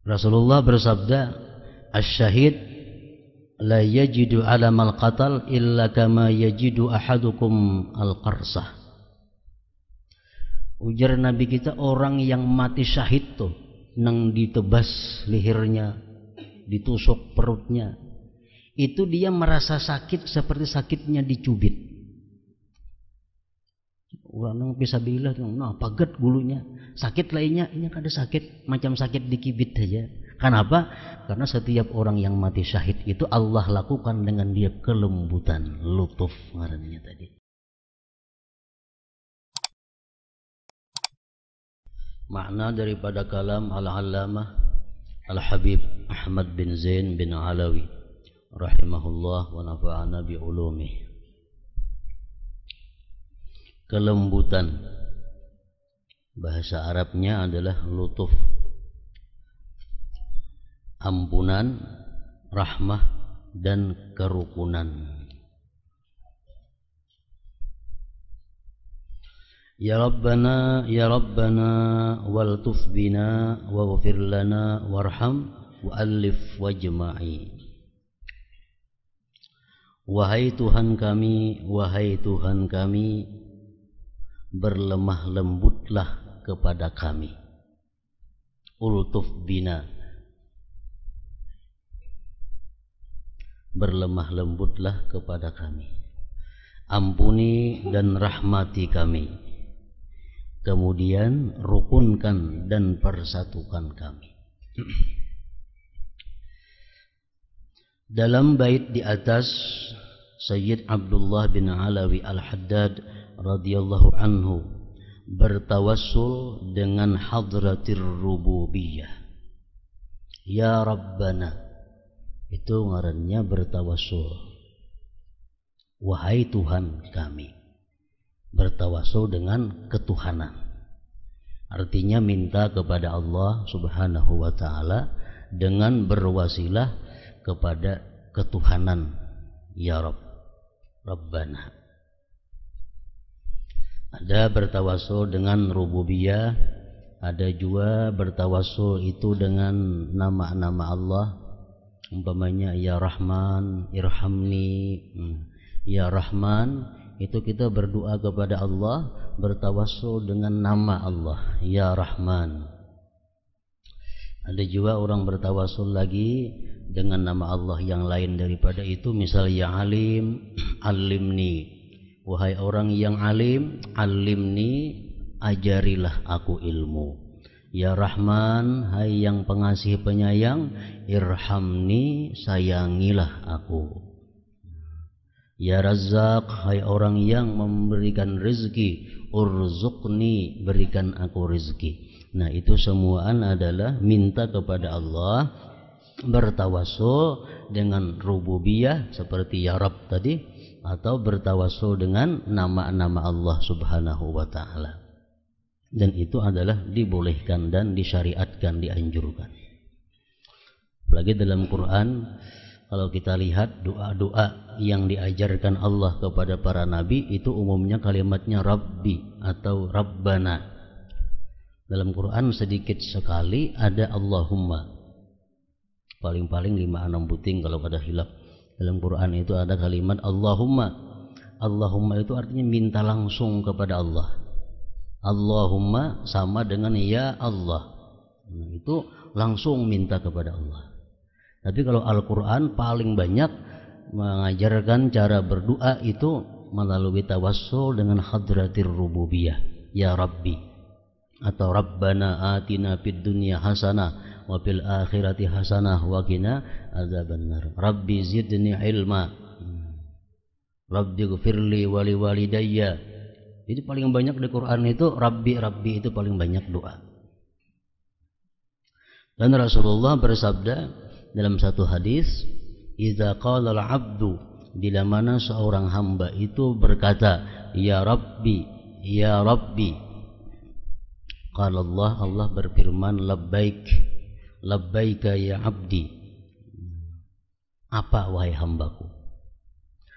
Rasulullah bersabda, "Asy-syahid la yajidu alamal qatal illa kama yajidu ahadukum al-qarsah." Ujar Nabi kita, orang yang mati syahid tuh nang ditebas lehernya, ditusuk perutnya, itu dia merasa sakit seperti sakitnya dicubit. Orang nang fisabilillah nah paget gulunya, sakit lainnya ini kada sakit macam sakit dikibit aja. Kenapa? Karena setiap orang yang mati syahid itu Allah lakukan dengan dia kelembutan, lutuf ngarannya tadi. Makna daripada kalam al-allamah Al-Habib Ahmad bin Zain bin Alawi rahimahullah wa nafa'ana bi ulumih. Kelembutan bahasa Arabnya adalah lutuf, ampunan, rahmah dan kerukunan. Ya Rabbana waltuf bina waghfir lana warham wa'allif wajma'i. Wahai Tuhan kami, berlemah lembutlah kepada kami. Ultuf bina, berlemah lembutlah kepada kami. Ampuni dan rahmati kami. Kemudian rukunkan dan persatukan kami. Dalam bait di atas, Sayyid Abdullah bin Alawi Al-Haddad radhiyallahu anhu bertawassul dengan hadratir rububiyah. Ya Rabbana, itu ngarannya bertawassul. Wahai Tuhan kami, bertawassul dengan ketuhanan. Artinya minta kepada Allah Subhanahu wa taala dengan berwasilah kepada ketuhanan. Ya Rabb, Rabbana. Ada bertawassul dengan rububiyah, ada juga bertawassul itu dengan nama-nama Allah. Umpamanya ya Rahman, irhamni. Ya Rahman, itu kita berdoa kepada Allah, bertawassul dengan nama Allah, ya Rahman. Ada juga orang bertawassul lagi dengan nama Allah yang lain daripada itu, misal ya Alim, alimni. Wahai orang yang alim, alimni, ajarilah aku ilmu. Ya Rahman, hai yang pengasih penyayang, irhamni, sayangilah aku. Ya Razzaq, hai orang yang memberikan rezeki, urzuqni, berikan aku rezeki. Nah, itu semuaan adalah minta kepada Allah, bertawassul dengan rububiyah seperti ya Rabb tadi, atau bertawassul dengan nama-nama Allah Subhanahu wa taala. Dan itu adalah dibolehkan dan disyariatkan, dianjurkan. Apalagi dalam Quran, kalau kita lihat doa-doa yang diajarkan Allah kepada para nabi, itu umumnya kalimatnya Rabbi atau Rabbana. Dalam Quran sedikit sekali ada Allahumma. Paling-paling 5-6 puting kalau ada hilaf. Dalam Quran itu ada kalimat Allahumma. Allahumma itu artinya minta langsung kepada Allah. Allahumma sama dengan ya Allah. Nah, itu langsung minta kepada Allah. Tapi kalau Al-Quran paling banyak mengajarkan cara berdoa itu melalui tawassul dengan hadratir rububiyah, ya Rabbi, atau Rabbana atina fid dunya hasanah wa fil akhirati hasanah wa qina adzabannar. Rabbi zidni ilma, Rabbi ghfirli wa liwalidayya. Jadi paling banyak di Quran itu Rabbi, Rabbi itu paling banyak doa. Dan Rasulullah bersabda dalam satu hadis, idza qala al-'abdu, bila mana seorang hamba itu berkata ya Rabbi, ya Rabbi, qala Allah berfirman labbaik, labbaika ya abdi. Apa wahai hambaku?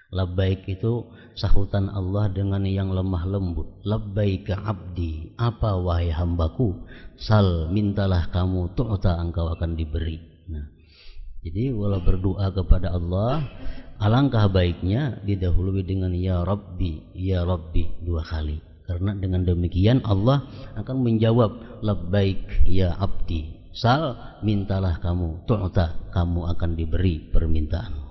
Labbaik itu sahutan Allah dengan yang lemah lembut. Labbaika abdi, apa wahai hambaku? Sal, mintalah kamu, tu'ta, engkau akan diberi. Nah, jadi walau berdoa kepada Allah, alangkah baiknya didahului dengan ya Rabbi 2 kali. Karena dengan demikian Allah akan menjawab labbaik ya abdi. Sal, mintalah kamu, tu'ta, kamu akan diberi permintaanmu.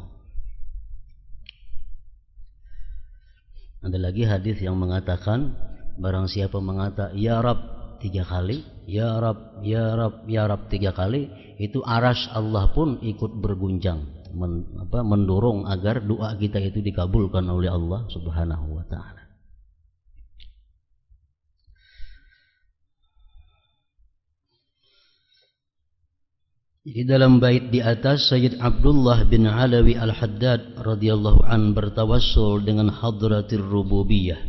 Ada lagi hadis yang mengatakan barang siapa mengata ya Rabb 3 kali, ya Rabb, ya Rabb, ya Rabb 3 kali, itu arsy Allah pun ikut berguncang, mendorong agar doa kita itu dikabulkan oleh Allah Subhanahu wa taala. Di dalam bait di atas Sayyid Abdullah bin Alawi Al-Haddad radhiyallahu an bertawassul dengan hadratir rububiyah,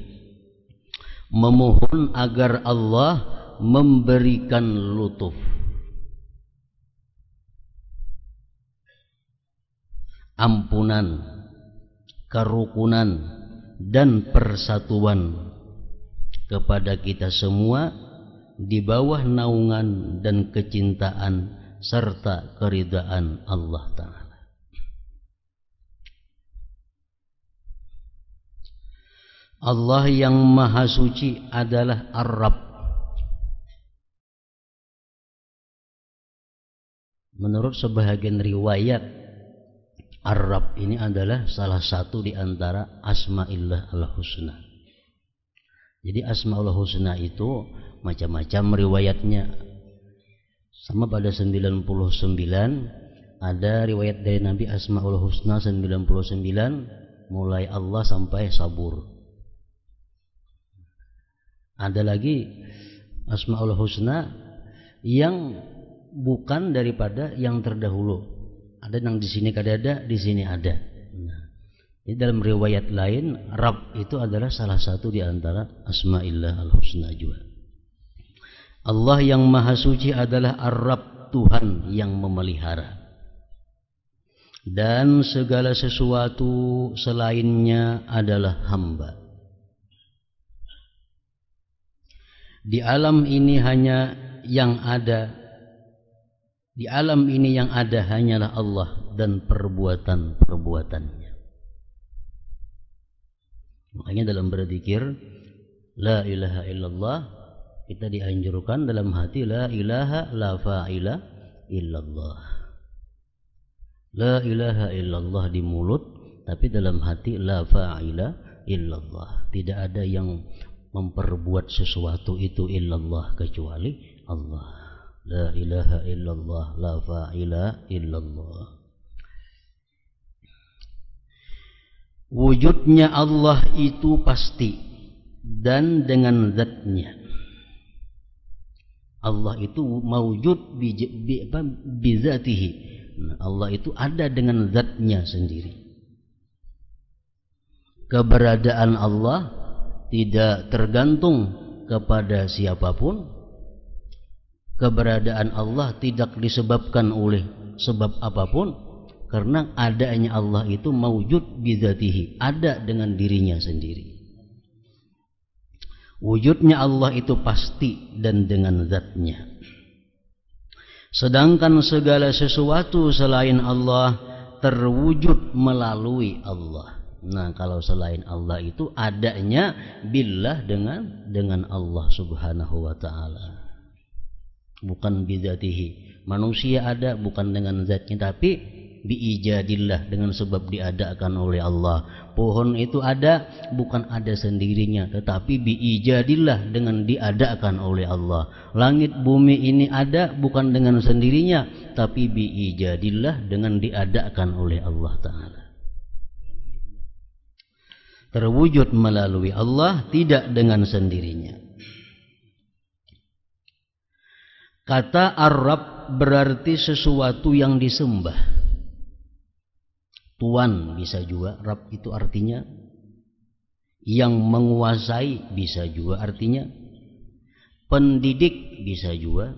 memohon agar Allah memberikan lutuf, ampunan, kerukunan dan persatuan kepada kita semua di bawah naungan dan kecintaan serta keridaan Allah Ta'ala. Allah yang maha suci adalah Ar-Rabb. Menurut sebahagian riwayat, Ar-Rabb ini adalah salah satu di antara Asma'illah al-Husna. Jadi Asma'ul Husna itu macam-macam riwayatnya. Sama pada 99 ada riwayat dari Nabi Asma'ul Husna 99 mulai Allah sampai Sabur. Ada lagi Asma'ul Husna yang bukan daripada yang terdahulu. Ada yang di sini ada, di sini ada. Nah, ini dalam riwayat lain Rabb itu adalah salah satu di antara Asma'illah al-Husna juga. Allah yang maha suci adalah Ar-Rabb, Tuhan yang memelihara. Dan segala sesuatu selainnya adalah hamba. Di alam ini hanya yang ada, di alam ini yang ada hanyalah Allah dan perbuatan-perbuatannya. Makanya dalam berzikir la ilaha illallah, kita dianjurkan dalam hati la ilaha la fa'ila illallah. La ilaha illallah di mulut, tapi dalam hati la fa'ila illallah. Tidak ada yang memperbuat sesuatu itu illallah kecuali Allah. La ilaha illallah la fa'ila illallah. Wujudnya Allah itu pasti dan dengan zatnya. Allah itu mawjud bizatihi. Allah itu ada dengan zatnya sendiri. Keberadaan Allah tidak tergantung kepada siapapun. Keberadaan Allah tidak disebabkan oleh sebab apapun, karena adanya Allah itu mawjud bizatihi, ada dengan dirinya sendiri. Wujudnya Allah itu pasti dan dengan zatnya. Sedangkan segala sesuatu selain Allah terwujud melalui Allah. Nah, kalau selain Allah itu adanya billah dengan Allah Subhanahu wa taala. Bukan bizatihi. Manusia ada bukan dengan zatnya, tapi biijadillah, dengan sebab diadakan oleh Allah. Pohon itu ada bukan ada sendirinya, tetapi biijadillah, dengan diadakan oleh Allah. Langit bumi ini ada bukan dengan sendirinya, tapi biijadillah, dengan diadakan oleh Allah Ta'ala. Terwujud melalui Allah, tidak dengan sendirinya. Kata Ar-Rabb berarti sesuatu yang disembah. Tuan bisa juga, Rabb itu artinya yang menguasai, bisa juga artinya pendidik, bisa juga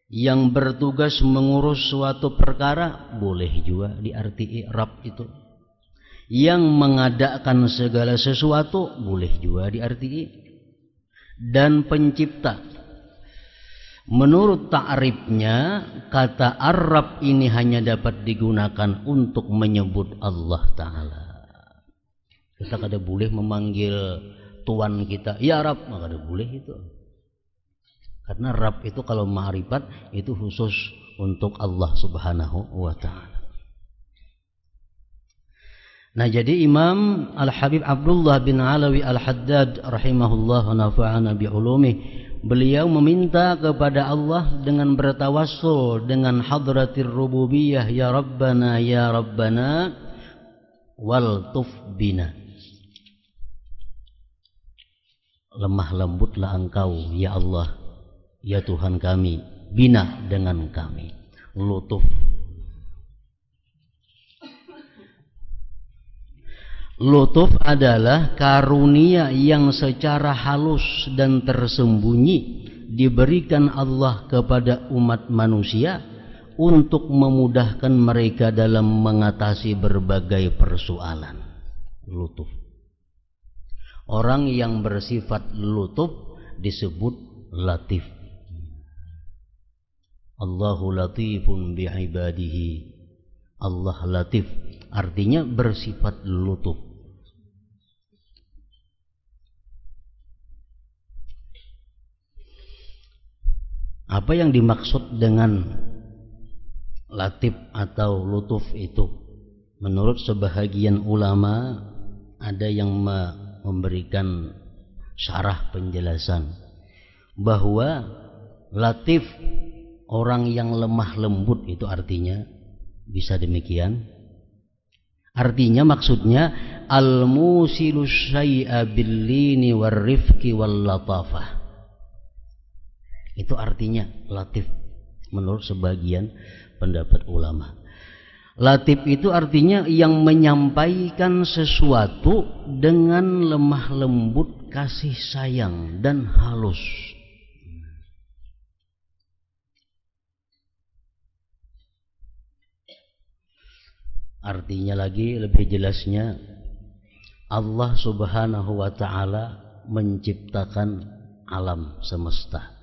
yang bertugas mengurus suatu perkara, boleh juga diarti Rabb itu. Yang mengadakan segala sesuatu boleh juga diartikan. Dan pencipta. Menurut ta'rifnya, kata Ar-Rabb ini hanya dapat digunakan untuk menyebut Allah Ta'ala. Kita kada boleh memanggil Tuhan kita, ya Rabb, maka kada boleh itu. Karena Rabb itu kalau ma'rifat itu khusus untuk Allah Subhanahu wa Ta'ala. Nah, jadi Imam Al-Habib Abdullah bin Alawi Al-Haddad rahimahullah wa nafa'ana bi'ulumih, beliau meminta kepada Allah dengan bertawassul dengan hadratir rububiyah, ya Rabbana wal tuf bina. Lemah lembutlah Engkau ya Allah, ya Tuhan kami, bina dengan kami, lutuf. Lutuf adalah karunia yang secara halus dan tersembunyi diberikan Allah kepada umat manusia untuk memudahkan mereka dalam mengatasi berbagai persoalan. Lutuf. Orang yang bersifat lutuf disebut latif. Allahu latifun bi'ibadihi. Allah latif artinya bersifat lutuf. Apa yang dimaksud dengan latif atau lutuf itu? Menurut sebahagian ulama ada yang memberikan syarah penjelasan bahwa latif orang yang lemah lembut itu artinya bisa demikian. Artinya maksudnya al-musilus syai'a bil-lini war-rifqi wal-latafah. Itu artinya latif menurut sebagian pendapat ulama. Latif itu artinya yang menyampaikan sesuatu dengan lemah lembut, kasih sayang dan halus. Artinya lagi lebih jelasnya, Allah Subhanahu wa Ta'ala menciptakan alam semesta.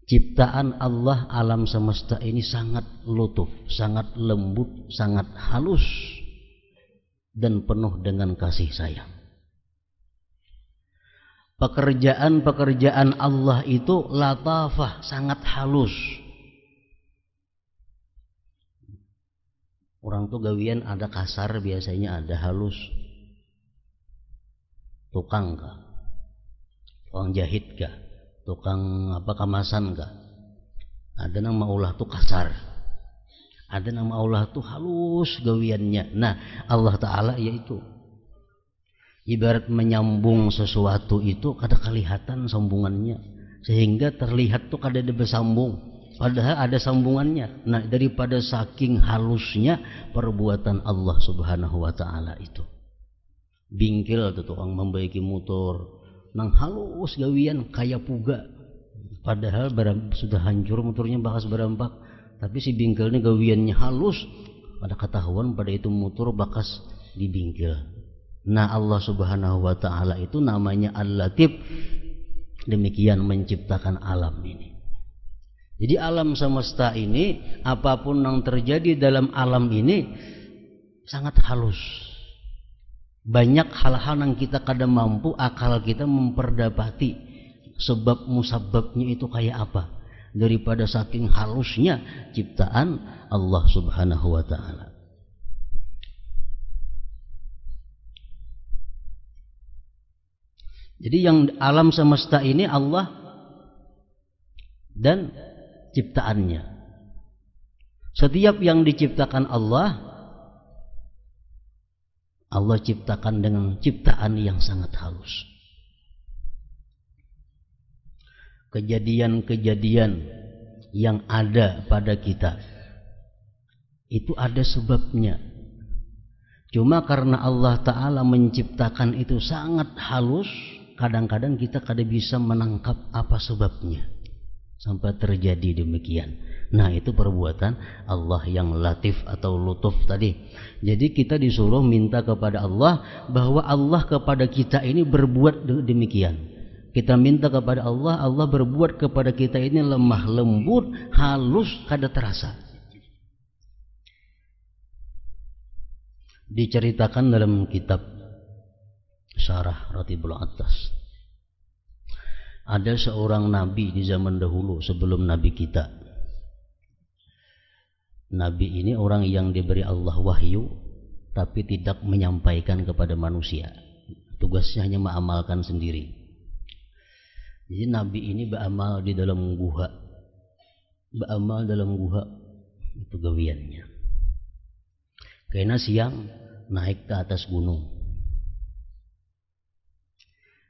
Ciptaan Allah alam semesta ini sangat lutuf, sangat lembut, sangat halus dan penuh dengan kasih sayang. Pekerjaan-pekerjaan Allah itu latafah, sangat halus. Orang tuh gawian ada kasar, biasanya ada halus. Tukang kah? Tukang jahit kah? Tukang kemasan kah? Ada nama Allah tuh kasar, ada nama Allah tuh halus gawiannya. Nah, Allah Ta'ala yaitu ibarat menyambung sesuatu itu kada kelihatan sambungannya, sehingga terlihat tuh kada ada bersambung, padahal ada sambungannya. Nah, daripada saking halusnya perbuatan Allah Subhanahu wa Ta'ala itu. Bingkil tuh tukang membaiki motor nang halus gawian kayak puga, padahal sudah hancur motornya, bakas berampak, tapi si bingkelnya gawiannya halus, pada ketahuan pada itu motor bakas dibingkil. Nah, Allah Subhanahu wa Ta'ala itu namanya Al-Latif, demikian menciptakan alam ini. Jadi alam semesta ini, apapun yang terjadi dalam alam ini sangat halus. Banyak hal-hal yang kita kadang mampu akal kita memperdapati sebab musababnya itu kayak apa, daripada saking halusnya ciptaan Allah Subhanahu wa Ta'ala. Jadi yang alam semesta ini Allah dan ciptaannya. Setiap yang diciptakan Allah ciptakan dengan ciptaan yang sangat halus. Kejadian-kejadian yang ada pada kita itu ada sebabnya. Cuma karena Allah Ta'ala menciptakan itu sangat halus, kadang-kadang kita kada bisa menangkap apa sebabnya. sampai terjadi demikian. Nah, itu perbuatan Allah yang latif atau lutuf tadi. Jadi kita disuruh minta kepada Allah bahwa Allah kepada kita ini berbuat demikian. Kita minta kepada Allah, Allah berbuat kepada kita ini lemah lembut, halus, kada terasa. Diceritakan dalam kitab Syarah Ratibul Attas, ada seorang nabi di zaman dahulu sebelum nabi kita. Nabi ini orang yang diberi Allah wahyu tapi tidak menyampaikan kepada manusia. Tugasnya hanya mengamalkan sendiri. Jadi nabi ini beramal di dalam guha. Beramal dalam guha itu gawiannya. Karena siang naik ke atas gunung.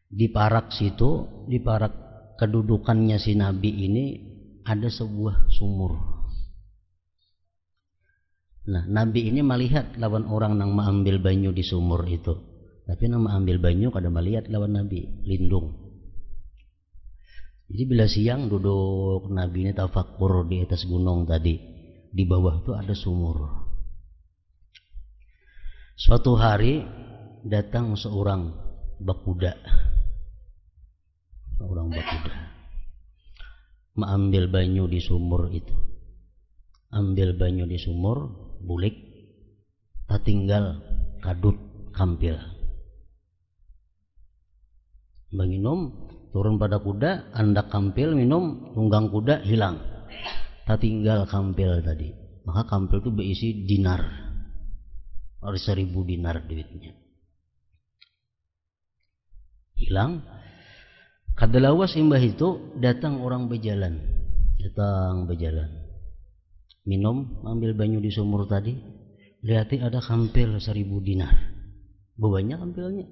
Di parak situ, di parak kedudukannya si nabi ini ada sebuah sumur. Nah, nabi ini melihat lawan orang yang mengambil banyu di sumur itu. Tapi yang mengambil banyu kada melihat lawan nabi, lindung. Jadi bila siang duduk nabi ini tafakkur di atas gunung tadi. Di bawah itu ada sumur. Suatu hari datang seorang bakuda. Seorang bakuda mengambil banyu di sumur itu. Ambil banyu di sumur, bulik, tak tinggal kadut kampil. Menginum, turun pada kuda, andak kampil, minum, tunggang kuda, hilang. Tak tinggal kampil tadi. Maka kampil itu berisi dinar. Ada 1000 dinar duitnya. Hilang. Kadalawas imbah itu datang orang berjalan. Datang berjalan. Minum, ambil banyu di sumur tadi, lihat ada kampil 1000 dinar. Banyak kampilnya.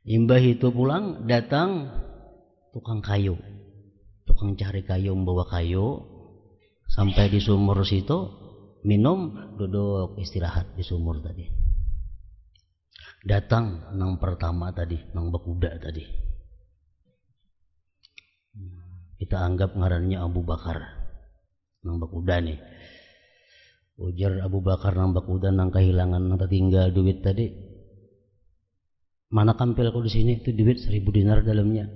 Imbah itu pulang, datang tukang kayu. Tukang cari kayu, membawa kayu. Sampai di sumur situ, minum, duduk istirahat di sumur tadi. Datang nang pertama tadi, nang bakuda tadi. Kita anggap ngarannya Abu Bakar nang bakuda nih. Ujar Abu Bakar nang bakuda nang kehilangan nang tertinggal duit tadi. Mana kampilku di sini? Itu duit 1000 dinar dalamnya.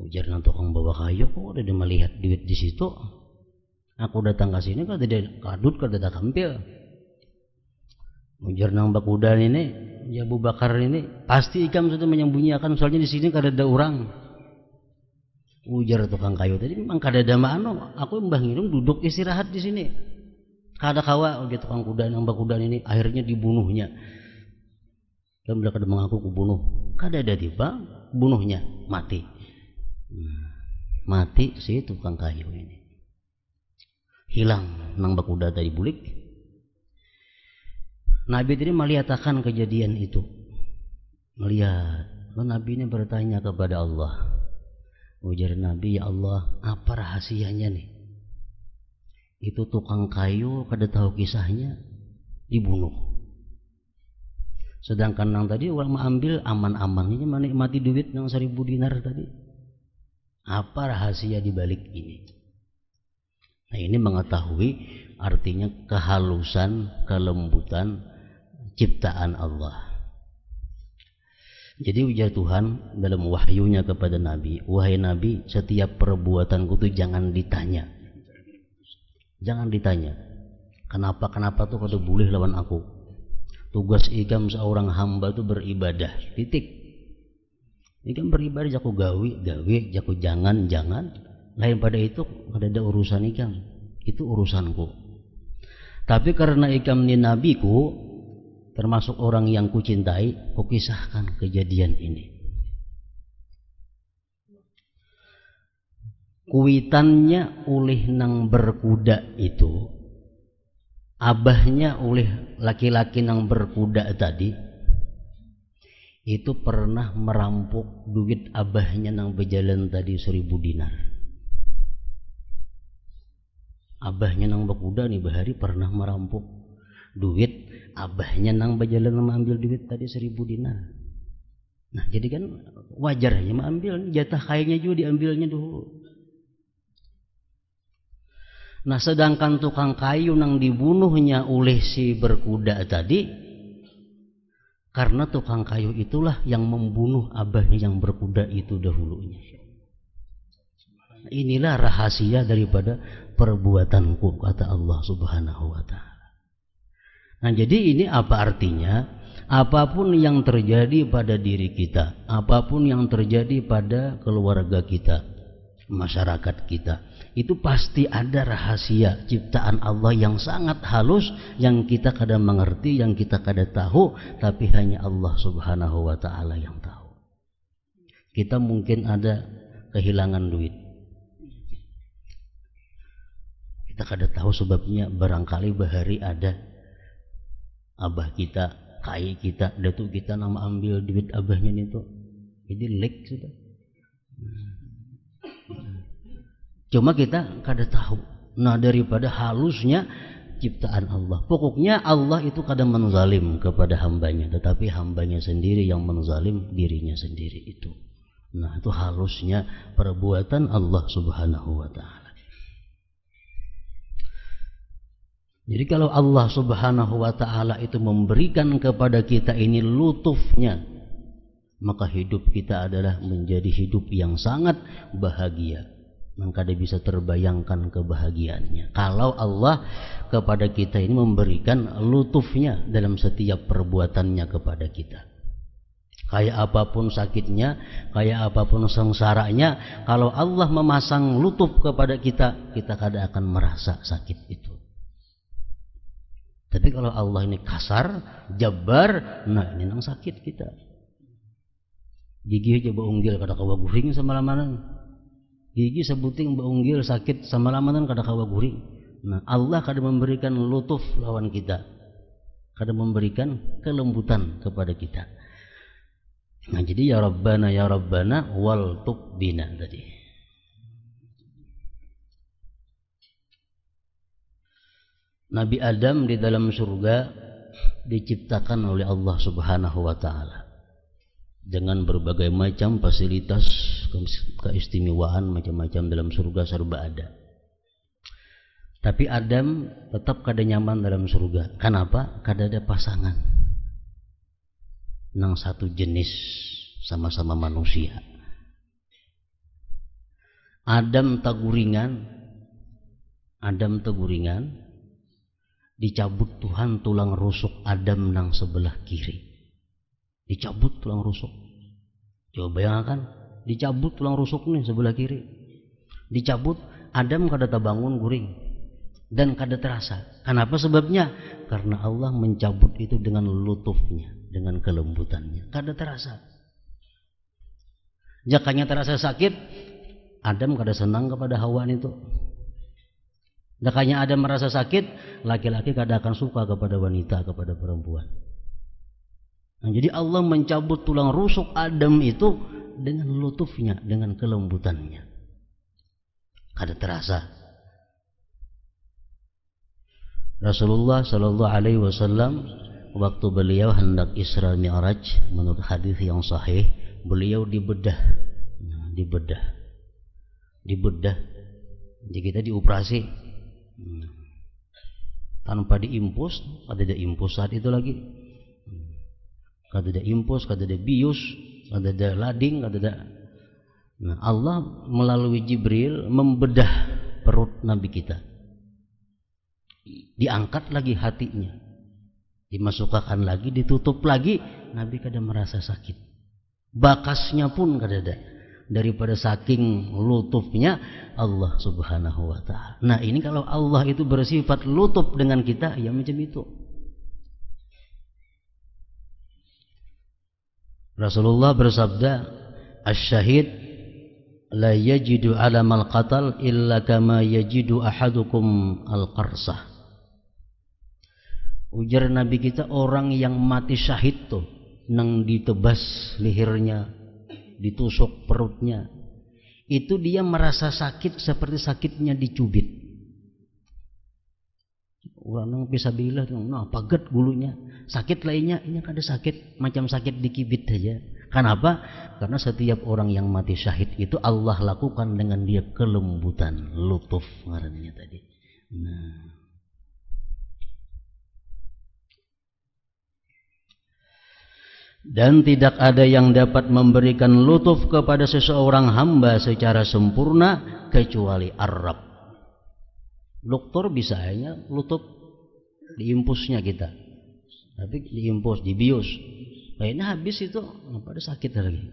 Ujar nang tukang bawa kayu, kok udah dia melihat duit di situ. Aku datang ke sini kalau tidak kadut, kalau tidak kampil. Ujar nang bakuda ini, ya Abu Bakar ini pasti ikam sudah menyembunyikan, soalnya di sini kada ada orang. Ujar tukang kayu tadi, memang kada ada mano. Aku mbah ngirum duduk istirahat di sini. Kada kawa ujar tukang kuda nang bakuda ini, akhirnya dibunuhnya. Dan bila kada mengaku kubunuh, kada ada tiba bunuhnya, mati. Mati si tukang kayu ini. Hilang nang bakuda tadi bulik. Nabi tadi melihatkan kejadian itu. Melihat. Lalu Nabi ini bertanya kepada Allah. Ujar Nabi, ya Allah, apa rahasianya nih? Itu tukang kayu kada tahu kisahnya dibunuh. Sedangkan nang tadi orang mengambil aman-aman ini menikmati duit yang 1000 dinar tadi. Apa rahasia di balik ini? Nah, ini mengetahui artinya kehalusan, kelembutan ciptaan Allah. Jadi ujar Tuhan dalam wahyunya kepada Nabi, wahai Nabi, setiap perbuatanku itu jangan ditanya. Jangan ditanya. Kenapa tuh kada boleh lawan aku? Tugas ikam seorang hamba itu beribadah. Titik. Ikam beribadah jaku gawe, jaku jangan. Lain pada itu kada ada urusan ikam. Itu urusanku. Tapi karena ikam ni nabiku, termasuk orang yang kucintai, kukisahkan kejadian ini. Kuitannya oleh nang berkuda itu, abahnya oleh laki-laki nang berkuda tadi, itu pernah merampok duit abahnya nang berjalan tadi 1000 dinar. Abahnya nang berkuda nih bahari pernah merampok duit abahnya nang berjalan mengambil duit tadi 1000 dinar. Nah, jadi kan wajar ya mengambil jatah kayaknya juga diambilnya dulu. Nah, sedangkan tukang kayu yang dibunuhnya oleh si berkuda tadi, karena tukang kayu itulah yang membunuh abahnya yang berkuda itu dahulunya. Inilah rahasia daripada perbuatanku, kata Allah Subhanahu wa ta'ala. Nah, jadi ini apa artinya? Apapun yang terjadi pada diri kita, apapun yang terjadi pada keluarga kita, masyarakat kita, itu pasti ada rahasia ciptaan Allah yang sangat halus, yang kita kadang mengerti, yang kita kadang tahu, tapi hanya Allah Subhanahu wa ta'ala yang tahu. Kita mungkin ada kehilangan duit, kita kadang tahu sebabnya, barangkali bahari ada abah kita, kai kita, datuk kita nama ambil duit abahnya itu, jadi lek sudah. Cuma kita kada tahu. Nah, daripada halusnya ciptaan Allah. Pokoknya Allah itu kadang menzalim kepada hambanya, tetapi hambanya sendiri yang menzalim dirinya sendiri itu. Nah, itu halusnya perbuatan Allah Subhanahu wa ta'ala. Jadi kalau Allah Subhanahu wa ta'ala itu memberikan kepada kita ini lutufnya, maka hidup kita adalah menjadi hidup yang sangat bahagia. Maka dia bisa terbayangkan kebahagiaannya kalau Allah kepada kita ini memberikan lutufnya dalam setiap perbuatannya kepada kita. Kayak apapun sakitnya, kayak apapun sengsaranya, kalau Allah memasang lutuf kepada kita, kita kadang akan merasa sakit itu. Tapi kalau Allah ini kasar, jabar, nah ini nang sakit kita. Gigi coba unggil kada kawa guring semalaman. Gigi sebuting unggil sakit semalaman kada kawa guring. Nah, Allah kada memberikan lutuf lawan kita. Kada memberikan kelembutan kepada kita. Nah, jadi ya Rabbana wal tuqbina tadi. Nabi Adam di dalam surga diciptakan oleh Allah Subhanahu wa ta'ala dengan berbagai macam fasilitas keistimewaan, macam-macam dalam surga serba ada. Tapi Adam tetap kada nyaman dalam surga. Kenapa? Kada ada pasangan nang satu jenis, sama-sama manusia. Adam teguringan, dicabut Tuhan tulang rusuk Adam nang sebelah kiri. Dicabut tulang rusuk. Coba bayangkan, dicabut tulang rusuk nih sebelah kiri. Dicabut, Adam kada terbangun guring dan kada terasa. Kenapa sebabnya? Karena Allah mencabut itu dengan lutufnya, dengan kelembutannya. Kada terasa. Jakanya terasa sakit, Adam kada senang kepada Hawa itu. Dakanya Adam merasa sakit, laki-laki kada akan suka kepada wanita, kepada perempuan. Nah, jadi Allah mencabut tulang rusuk Adam itu dengan lutufnya, dengan kelembutannya. Kada terasa. Rasulullah Shallallahu Alaihi Wasallam waktu beliau hendak Isra Mi'raj, menurut hadis yang sahih, beliau dibedah. Jadi kita dioperasi. Tanpa diimpus, kada ada impus saat itu lagi. Kada ada impus, kada ada bius, kada ada lading, kada ada. Nah, Allah melalui Jibril membedah perut Nabi kita. Diangkat lagi hatinya, dimasukkan lagi, ditutup lagi, Nabi kada merasa sakit. Bakasnya pun kada ada. Daripada saking lutufnya Allah Subhanahu wa ta'ala. Nah, ini kalau Allah itu bersifat lutuf dengan kita, ya macam itu. Rasulullah bersabda, "Asy-syahid la yajidu alamal qatal illa kama yajidu ahadukum al-qarsah." Ujar Nabi kita, orang yang mati syahid tuh nang ditebas lehernya, ditusuk perutnya, itu dia merasa sakit seperti sakitnya dicubit. Orang fisabilillah tuh, nah paget gulunya, sakit lainnya ini kada sakit, macam sakit dikibit aja, Kenapa? Karena setiap orang yang mati syahid itu Allah lakukan dengan dia kelembutan, lutuf ngarannya tadi. Nah, dan tidak ada yang dapat memberikan lutuf kepada seseorang hamba secara sempurna kecuali Ar-Rabb. Dokter bisa hanya lutuf diimpusnya kita, tapi diimpus, dibius, lainnya habis itu pada sakit lagi.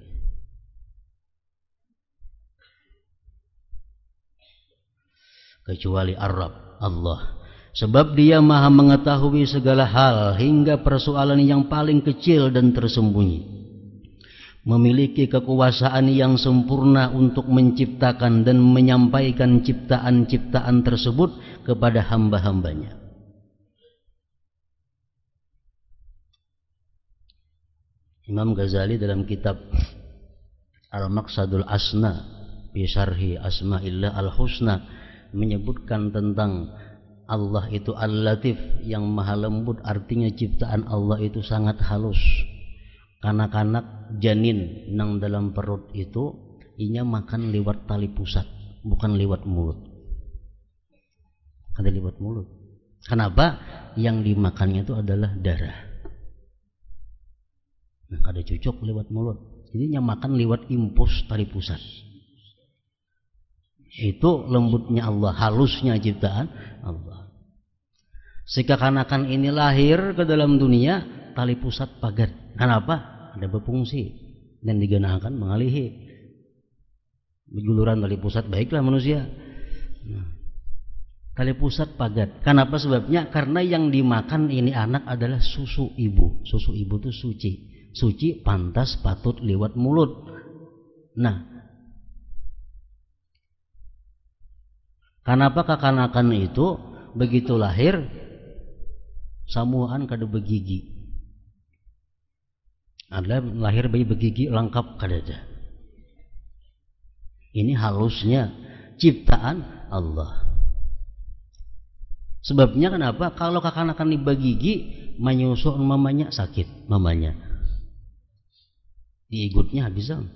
Kecuali Ar-Rabb, Allah. Sebab dia maha mengetahui segala hal hingga persoalan yang paling kecil dan tersembunyi. Memiliki kekuasaan yang sempurna untuk menciptakan dan menyampaikan ciptaan-ciptaan tersebut kepada hamba-hambanya. Imam Ghazali dalam kitab Al-Maqsadul Asna fi Syarhi Asma'illah Al-Husna menyebutkan tentang Allah itu Al-Latif, yang maha lembut. Artinya ciptaan Allah itu sangat halus. Kanak-kanak janin nang dalam perut itu inya makan lewat tali pusat, bukan lewat mulut. Ada lewat mulut. Kenapa? Yang dimakannya itu adalah darah. Nah, ada cucuk lewat mulut. Jadi yang makan lewat impus tali pusat. Itu lembutnya Allah, halusnya ciptaan Allah. Sekakanakan ini lahir ke dalam dunia, tali pusat pagar. Kenapa? Ada berfungsi dan digunakan mengalihi juluran tali pusat. Baiklah manusia. Nah, tali pusat pagar. Kenapa sebabnya? Karena yang dimakan ini anak adalah susu ibu. Susu ibu itu suci. Suci, pantas, patut lewat mulut. Nah, kenapa kakanakan itu begitu lahir samuan kada begigi? Ada lahir bayi begigi lengkap kadada. Ini halusnya ciptaan Allah. Sebabnya kenapa? Kalau kakanakan dibegigi menyusu mamanya sakit, mamanya diigutnya habisan.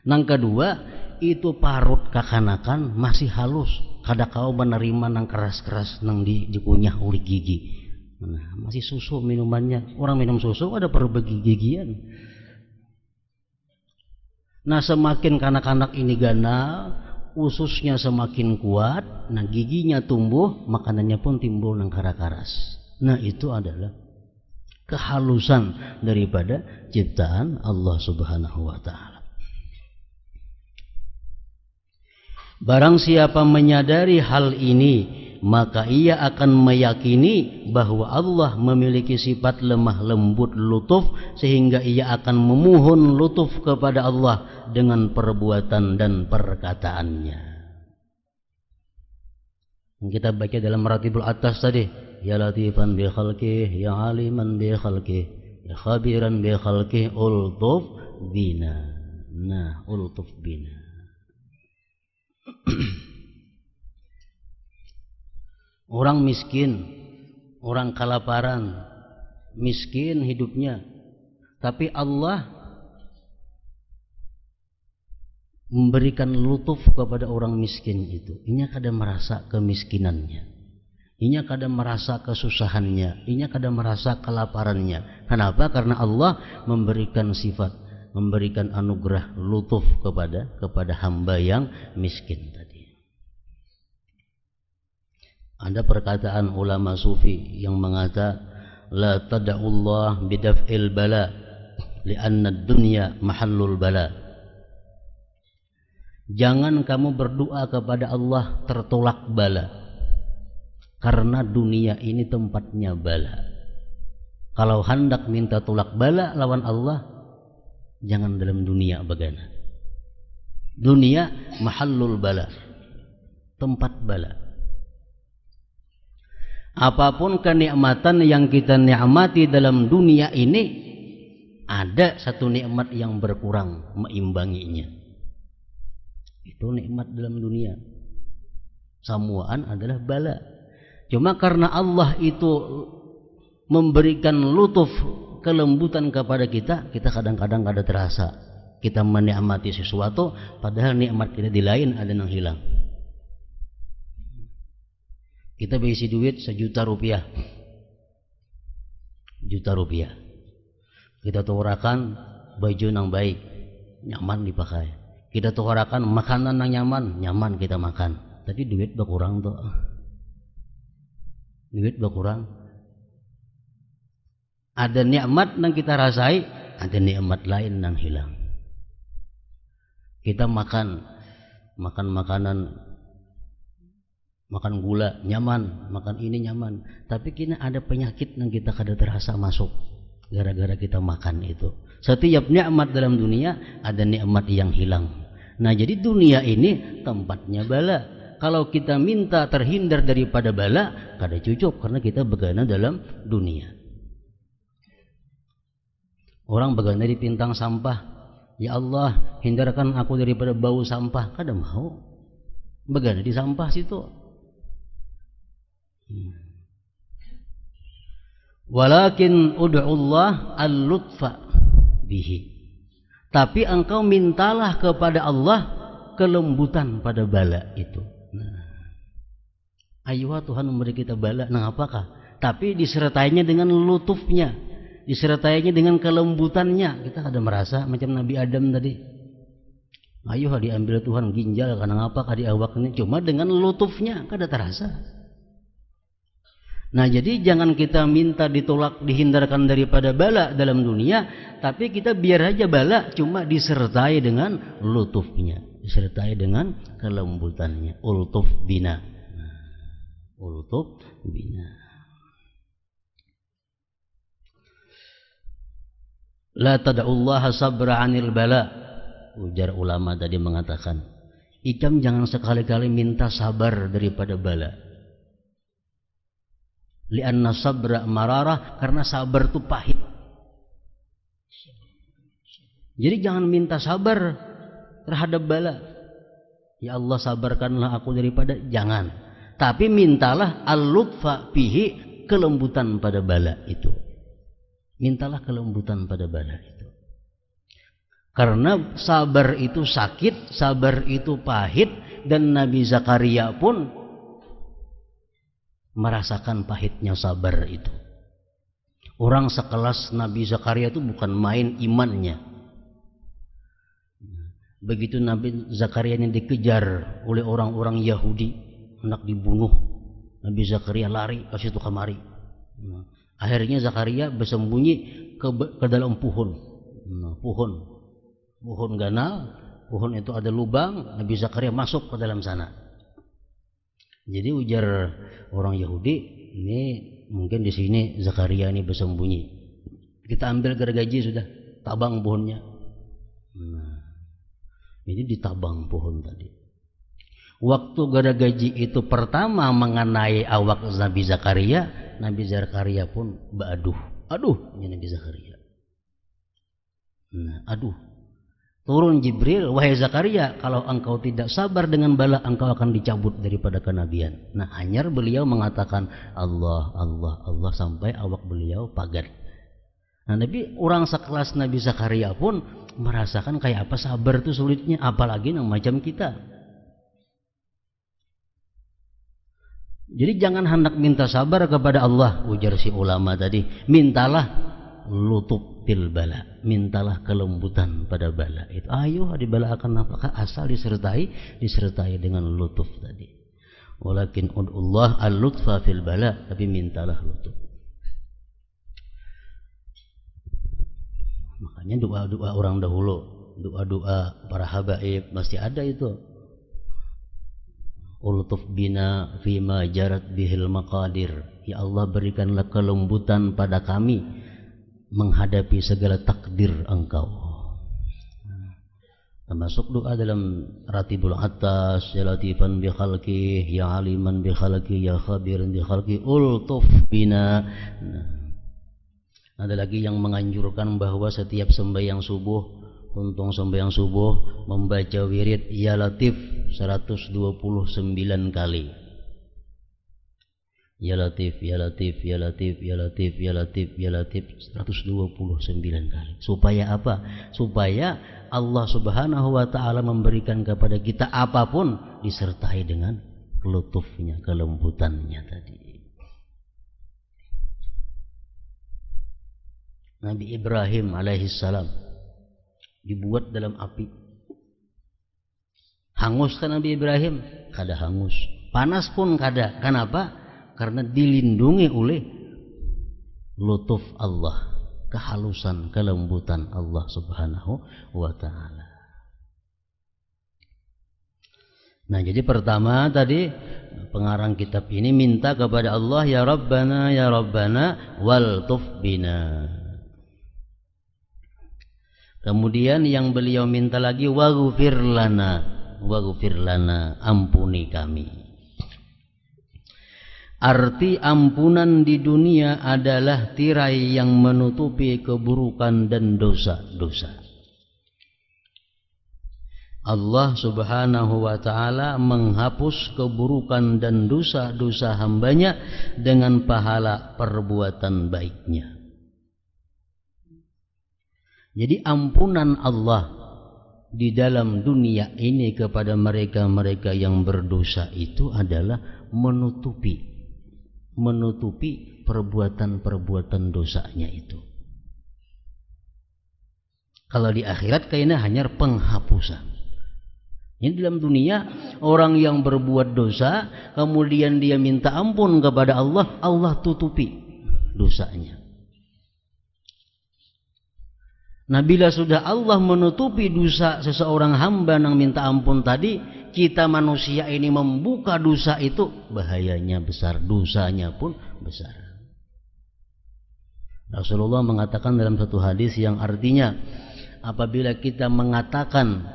Nang kedua, itu parut kakanakan masih halus, kada kau menerima nang keras-keras nang dikunyah oleh gigi. Nah, masih susu minumannya. Orang minum susu ada perlu gigian. Nah, semakin kanak-kanak ini ganal, ususnya semakin kuat, nah giginya tumbuh, makanannya pun timbul nang karas. Nah, itu adalah kehalusan daripada ciptaan Allah Subhanahu wa ta'ala. Barang siapa menyadari hal ini, maka ia akan meyakini bahwa Allah memiliki sifat lemah lembut lutuf, sehingga ia akan memohon lutuf kepada Allah dengan perbuatan dan perkataannya. Kita baca dalam Maratibul Atas tadi, ya latifan bi khalqih, ya aliman bi khalqih, ya khabiran bi khalqih, ultuf bina. Nah, ultuf bina. Orang miskin, orang kelaparan, miskin hidupnya, tapi Allah memberikan lutuf kepada orang miskin itu. Inya kada merasa kemiskinannya, inya kada merasa kesusahannya, inya kada merasa kelaparannya. Kenapa? Karena Allah memberikan sifat, memberikan anugerah lutuf kepada hamba yang miskin tadi. Ada perkataan ulama sufi yang mengata, la tada'ullah bidaf'il bala li'anna ad-dunya mahallul bala. Jangan kamu berdoa kepada Allah tertolak bala, karena dunia ini tempatnya bala. Kalau hendak minta tolak bala lawan Allah, jangan dalam dunia bagana. Dunia mahallul bala, tempat bala. Apapun kenikmatan yang kita nikmati dalam dunia ini, ada satu nikmat yang berkurang meimbanginya. Itu nikmat dalam dunia. Samuaan adalah bala. Cuma karena Allah itu memberikan lutuf kelembutan kepada kita, kita kadang-kadang kada terasa. Kita menikmati sesuatu, padahal nikmat kita di lain ada yang hilang. Kita berisi duit 1 juta rupiah. Juta rupiah. Kita tukarakan baju yang baik, nyaman dipakai. Kita tukarakan makanan yang nyaman, nyaman kita makan. Tapi duit berkurang tuh. Duit berkurang. Ada nikmat yang kita rasai, ada nikmat lain yang hilang. Kita makan makanan, makan gula nyaman, makan ini nyaman, tapi kini ada penyakit yang kita kada terasa masuk gara-gara kita makan itu. Setiap nikmat dalam dunia ada nikmat yang hilang. Nah, jadi dunia ini tempatnya bala. Kalau kita minta terhindar daripada bala, kada cukup karena kita begana dalam dunia. Orang begana di pintang sampah, ya Allah, hindarkan aku daripada bau sampah. Kada mau. Begana di sampah situ. Walakin ud'ullah al-lutfa bihi. Tapi engkau mintalah kepada Allah kelembutan pada bala itu. Ayuh Tuhan memberi kita bala, nah apakah? Tapi disertainya dengan lutufnya, disertainya dengan kelembutannya. Kita ada merasa macam Nabi Adam tadi. Ayuh diambil Tuhan ginjal karena apakah di awak ini? Cuma dengan lutufnya, kada terasa. Nah, jadi jangan kita minta ditolak, dihindarkan daripada bala dalam dunia, tapi kita biar aja bala cuma disertai dengan lutufnya, disertai dengan kelembutannya. Ultuf bina. Ultuf bina. La tad'ullaha sabra 'anil bala. Ujar ulama tadi mengatakan, ikam jangan sekali-kali minta sabar daripada bala. Lianna sabra mararah, karena sabar itu pahit. Jadi jangan minta sabar terhadap bala. Ya Allah, sabarkanlah aku daripada, jangan. Tapi mintalah al-lutfa bihi, kelembutan pada bala itu. Mintalah kelembutan pada bala itu. Karena sabar itu sakit, sabar itu pahit, dan Nabi Zakaria pun merasakan pahitnya sabar itu. Orang sekelas Nabi Zakaria itu bukan main imannya. Begitu Nabi Zakaria ini dikejar oleh orang-orang Yahudi, hendak dibunuh, Nabi Zakaria lari ke situ kemari. Akhirnya Zakaria bersembunyi ke dalam pohon. Pohon ganal, pohon itu ada lubang, Nabi Zakaria masuk ke dalam sana. Jadi ujar orang Yahudi, ini mungkin di sini Zakaria ini bersembunyi. Kita ambil gergaji sudah, tabang pohonnya. Nah, ini ditabang pohon tadi. Waktu gergaji itu pertama mengenai awak Nabi Zakaria pun aduh, ini Nabi Zakaria. Nah, aduh. Turun Jibril, wahai Zakaria, kalau engkau tidak sabar dengan bala, engkau akan dicabut daripada kenabian. Nah, anyar beliau mengatakan Allah, Allah, Allah, sampai awak beliau pagar. Nah, tapi orang sekelas Nabi Zakaria pun merasakan kayak apa sabar itu sulitnya, apalagi yang macam kita. Jadi jangan hendak minta sabar kepada Allah, ujar si ulama tadi. Mintalah lutuf bil bala, mintalah kelembutan pada bala itu. Ayo dibala akan apakah, asal disertai dengan lutuf tadi. Walakin ud'ullah al-lutfa fil bala, tapi mintalah lutuf. Makanya doa-doa orang dahulu, doa-doa para habaib pasti ada itu. Ultuf bina fima jarat bihil maqadir. Ya Allah, berikanlah kelembutan pada kami menghadapi segala takdir engkau. Termasuk doa dalam Ratibul Atas, ya latifan bi khalqi, ya aliman bi khalqi, ya khabiran bi khalqi, ultuf bina. Ada lagi yang menganjurkan bahwa setiap sembahyang subuh, untung sembahyang subuh, membaca wirid ya latif 129 kali. Ya Latif, Ya Latif, Ya Latif, Ya Latif, Ya Latif, Ya Latif 129 kali. Supaya apa? Supaya Allah Subhanahu wa taala memberikan kepada kita apapun disertai dengan lutufnya, kelembutannya tadi. Nabi Ibrahim alaihissalam dibuat dalam api. Hangus kan Nabi Ibrahim? Kada hangus. Panas pun kada. Kenapa? Karena dilindungi oleh lutuf Allah, kehalusan, kelembutan Allah Subhanahu wa ta'ala. Nah, jadi pertama tadi pengarang kitab ini minta kepada Allah, ya Rabbana wal tuf bina. Kemudian yang beliau minta lagi, waghfir lana, ampuni kami. Arti ampunan di dunia adalah tirai yang menutupi keburukan dan dosa-dosa. Allah Subhanahu wa ta'ala menghapus keburukan dan dosa-dosa hambanya dengan pahala perbuatan baiknya. Jadi ampunan Allah di dalam dunia ini kepada mereka-mereka yang berdosa itu adalah menutupi perbuatan-perbuatan dosanya itu. Kalau di akhirat kayaknya hanya penghapusan. Ini dalam dunia orang yang berbuat dosa kemudian dia minta ampun kepada Allah, Allah tutupi dosanya. Nah, bila sudah Allah menutupi dosa seseorang hamba yang minta ampun tadi, kita manusia ini membuka dosa itu, bahayanya besar, dosanya pun besar. Rasulullah mengatakan dalam satu hadis yang artinya, apabila kita mengatakan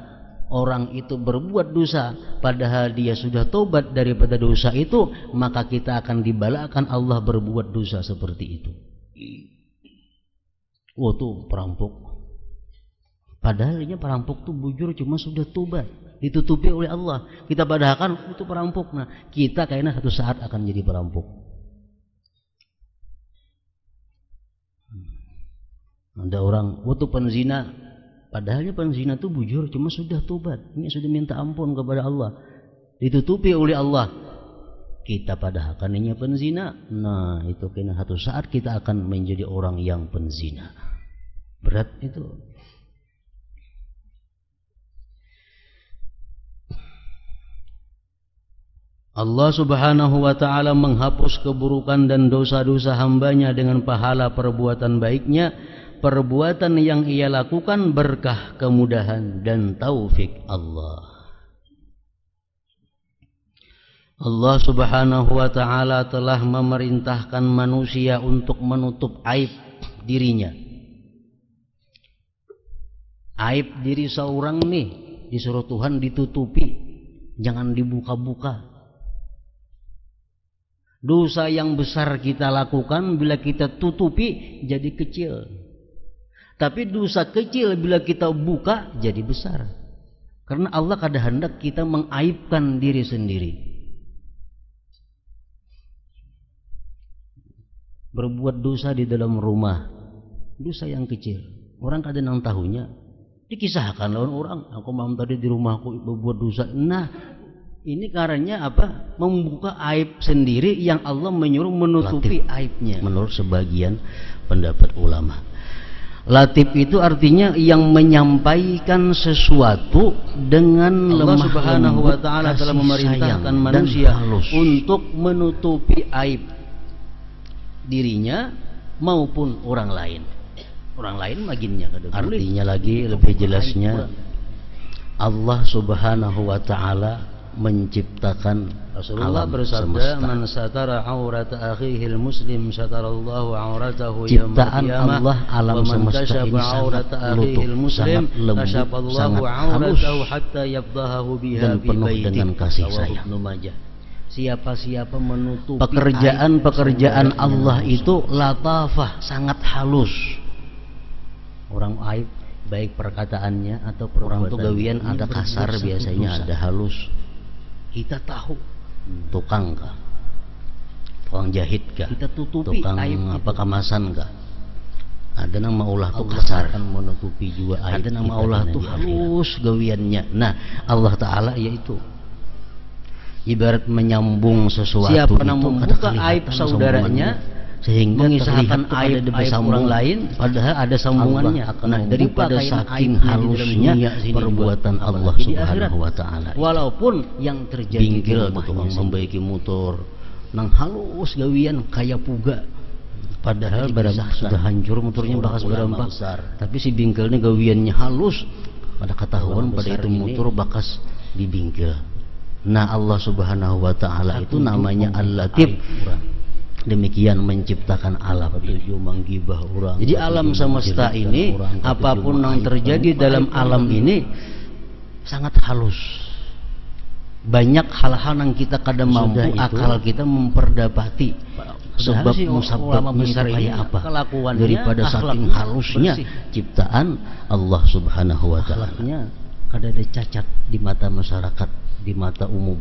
orang itu berbuat dosa padahal dia sudah tobat daripada dosa itu, maka kita akan dibalakkan Allah berbuat dosa seperti itu. Oh, tuh perampok. Padahal ini perampok tuh bujur cuma sudah tobat, ditutupi oleh Allah. Kita padahkan itu perampok. Nah, kita kayaknya satu saat akan jadi perampok. Ada orang, waktu penzina, padahalnya penzina tuh bujur cuma sudah tobat, ini sudah minta ampun kepada Allah, ditutupi oleh Allah. Kita padahkan ini penzina. Nah, itu kayaknya satu saat kita akan menjadi orang yang penzina. Berat itu. Allah Subhanahu wa ta'ala menghapus keburukan dan dosa-dosa hambanya dengan pahala perbuatan baiknya. Perbuatan yang ia lakukan berkah, kemudahan dan taufik Allah. Allah Subhanahu wa ta'ala telah memerintahkan manusia untuk menutup aib dirinya. Aib diri seorang nih disuruh Tuhan ditutupi, jangan dibuka-buka. Dosa yang besar kita lakukan bila kita tutupi jadi kecil. Tapi dosa kecil bila kita buka jadi besar. Karena Allah kadang hendak kita mengaibkan diri sendiri. Berbuat dosa di dalam rumah, dosa yang kecil, orang kadang yang tahunya, dikisahkan lawan orang, aku malam tadi di rumahku berbuat dosa. Nah, ini karena apa? Membuka aib sendiri yang Allah menyuruh menutupi aibnya. Menurut sebagian pendapat ulama, latif itu artinya yang menyampaikan sesuatu dengan Allah lemah Subhanahu wa ta'ala telah memerintahkan manusia untuk menutupi aib dirinya maupun orang lain. Orang lain maginnya. Artinya lagi lebih jelasnya, Allah Subhanahu wa ta'ala menciptakan Rasulullah bersabda, man satara aurata akhihil muslim satarallahu auratahu yaumil qiyamah. Allah alam semesta ini sangat lutuf, sangat lembut, sangat halus dan penuh dengan kasih sayang. Siapa-siapa menutupi pekerjaan Allah itu latafah, sangat halus. Orang aib baik perkataannya atau perbuatan. Orang itu gawian ada kasar biasanya, ada halus. Kita tahu tukang kah, tukang jahit kah, kita tutupi tukang aib apa itu. kamasan kah. Ada nama Allah tuh kasar, akan menutupi juga aib. ada nama Allah tuh halus gawiannya. Nah, Allah Ta'ala yaitu ibarat menyambung sesuatu. Siapa itu yang membuka aib saudaranya sehingga mengisahkan aib orang lain, padahal ada sambungannya. Nah, daripada saking halusnya perbuatan Allah Subhanahu wa Ta'ala, walaupun yang terjadi bingkil tukang membaiki motor nang halus gawian kayak puga, padahal barang sudah hancur motornya bakas berempat, tapi si bingkilnya gawiannya halus, pada ketahuan pada itu motor bakas dibingkil. Nah, Allah Subhanahu wa Ta'ala itu namanya Al-Latif. Demikian menciptakan alam. Jadi alam semesta ini, apapun yang terjadi dalam alam ini sangat halus. Banyak hal-hal yang kita kadang mampu akal kita memperdapati sebab musabab besar ini apa, daripada saking halusnya ciptaan Allah Subhanahu wa Ta'ala. Kada ada cacat di mata masyarakat, di mata umum,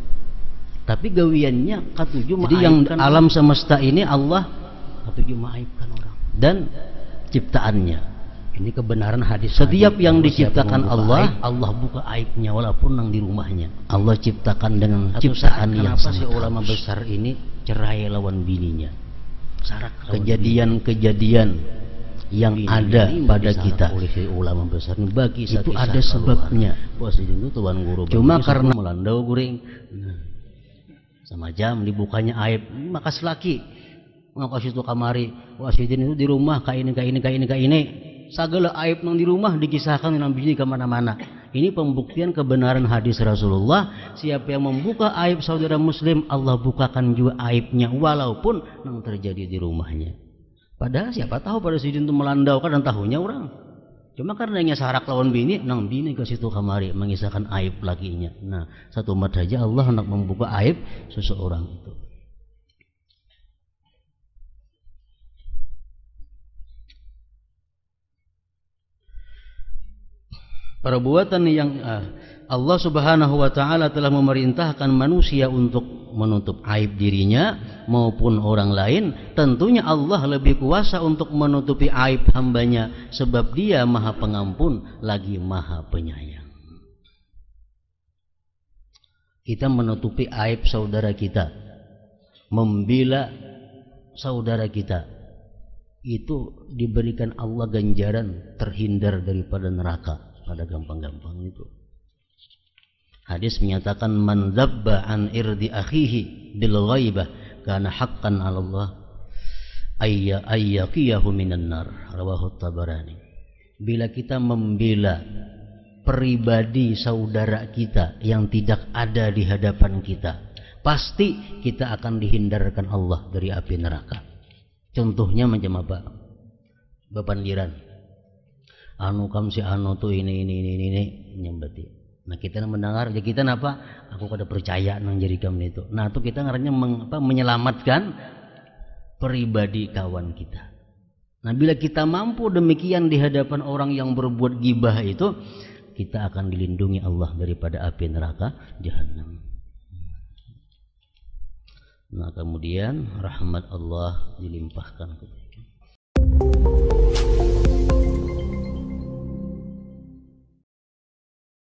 tapi gawiannya katuju. Jadi yang alam semesta ini Allah katuju maibkan orang dan ciptaannya. Ini kebenaran hadis. Setiap yang diciptakan Allah, Allah buka aibnya walaupun nang di rumahnya. Allah ciptakan dengan ciptaan yang sangat. Si ulama besar ini cerai lawan bininya. Kejadian-kejadian yang ada pada kita oleh ulama besar bagi itu ada sebabnya. Itu tuan guru. Cuma karena melandau guring. Sama jam dibukanya aib, maka selaki ngakos itu kamari, wasidin itu di rumah kayak ini. Segala aib nang di rumah dikisahkan nang bini kemana-mana. Ini pembuktian kebenaran hadis Rasulullah. Siapa yang membuka aib saudara muslim, Allah bukakan juga aibnya walaupun nang terjadi di rumahnya. Padahal siapa tahu pada sidin itu melandaukan dan tahunya orang. Cuma karena nya sarak lawan bini, nang bini ke situ kamari mengisahkan aib lakinya. Nah, satu mat saja Allah hendak membuka aib seseorang itu. Perbuatan yang Allah Subhanahu wa Ta'ala telah memerintahkan manusia untuk menutup aib dirinya maupun orang lain. Tentunya Allah lebih kuasa untuk menutupi aib hambanya, sebab Dia Maha Pengampun lagi Maha Penyayang. Kita menutupi aib saudara kita, membela saudara kita, itu diberikan Allah ganjaran terhindar daripada neraka. Pada gampang-gampang itu. Hadis menyatakan man dzabba an irdi akhihi bil ghaibah kana haqqan 'ala Allah ayyaqiyahu minan nar. Rawahu Tabarani. Bila kita membela pribadi saudara kita yang tidak ada di hadapan kita, pasti kita akan dihindarkan Allah dari api neraka. Contohnya macam apa? Bapandiran. Anu kam si anu tuh ini nyembati. Nah, kita mendengar, ya kita apa? Aku kada percaya nang jadi kamu itu. Nah, itu kita ngarannya menyelamatkan pribadi kawan kita. Nah, bila kita mampu demikian di hadapan orang yang berbuat gibah itu, kita akan dilindungi Allah daripada api neraka jahanam. Nah, kemudian rahmat Allah dilimpahkan kepada kita.